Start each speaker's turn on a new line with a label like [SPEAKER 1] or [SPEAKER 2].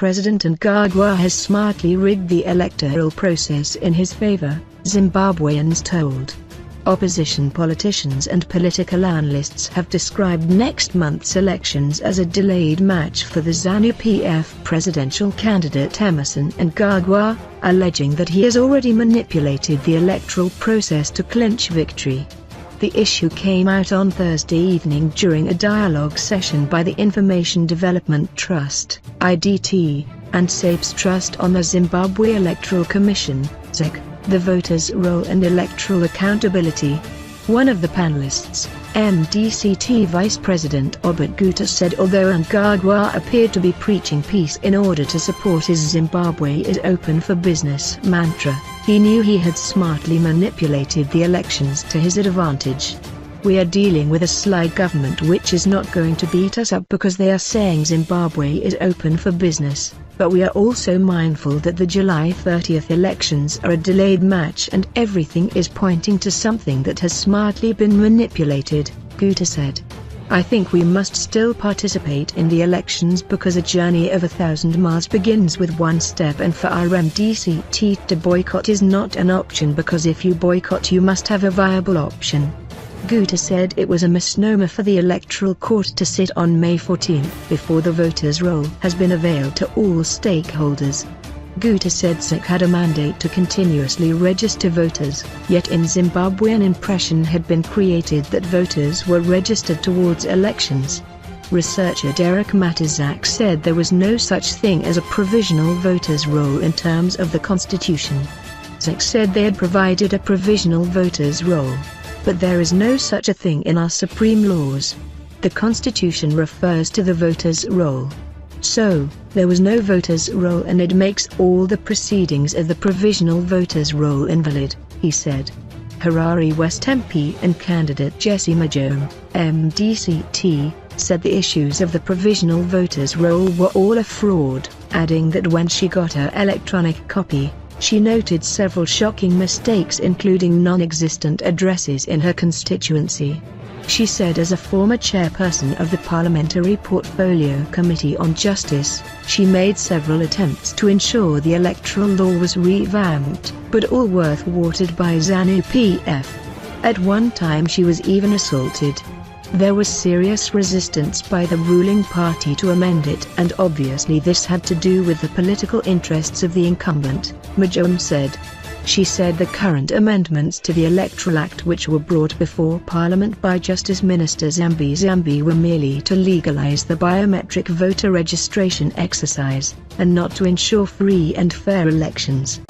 [SPEAKER 1] President Mnangagwa has smartly rigged the electoral process in his favor, Zimbabweans told. Opposition politicians and political analysts have described next month's elections as a delayed match for the Zanu PF presidential candidate Emmerson Mnangagwa, alleging that he has already manipulated the electoral process to clinch victory. The issue came out on Thursday evening during a dialogue session by the Information Development Trust (IDT) and SAPE's Trust on the Zimbabwe Electoral Commission (ZEC), the voters' role and electoral accountability. One of the panelists, MDCT Vice President Obert Guta, said although Mnangagwa appeared to be preaching peace in order to support his Zimbabwe is open for business mantra, he knew he had smartly manipulated the elections to his advantage. "We are dealing with a sly government which is not going to beat us up because they are saying Zimbabwe is open for business, but we are also mindful that the July 30th elections are a delayed match and everything is pointing to something that has smartly been manipulated," Guta said. "I think we must still participate in the elections because a journey of 1,000 miles begins with one step, and for our MDCT to boycott is not an option because if you boycott you must have a viable option." Guta said it was a misnomer for the Electoral Court to sit on May 14 before the voters' roll has been availed to all stakeholders. Guta said ZEC had a mandate to continuously register voters, yet in Zimbabwe an impression had been created that voters were registered towards elections. Researcher Derek Matizak said there was no such thing as a provisional voters' roll in terms of the Constitution. ZEC said they had provided a provisional voters' roll, but there is no such a thing in our supreme laws. The Constitution refers to the voters' roll. So, there was no voters' roll and it makes all the proceedings of the provisional voters' roll invalid, he said. Harare West MP and candidate Jessie Majome, MDCT, said the issues of the provisional voters' roll were all a fraud, adding that when she got her electronic copy, she noted several shocking mistakes including non-existent addresses in her constituency. She said as a former chairperson of the Parliamentary Portfolio Committee on Justice, she made several attempts to ensure the electoral law was revamped, but all were thwarted by Zanu PF. At one time she was even assaulted. There was serious resistance by the ruling party to amend it, and obviously this had to do with the political interests of the incumbent, Majome said. She said the current amendments to the Electoral Act which were brought before Parliament by Justice Minister Zambi were merely to legalise the biometric voter registration exercise, and not to ensure free and fair elections.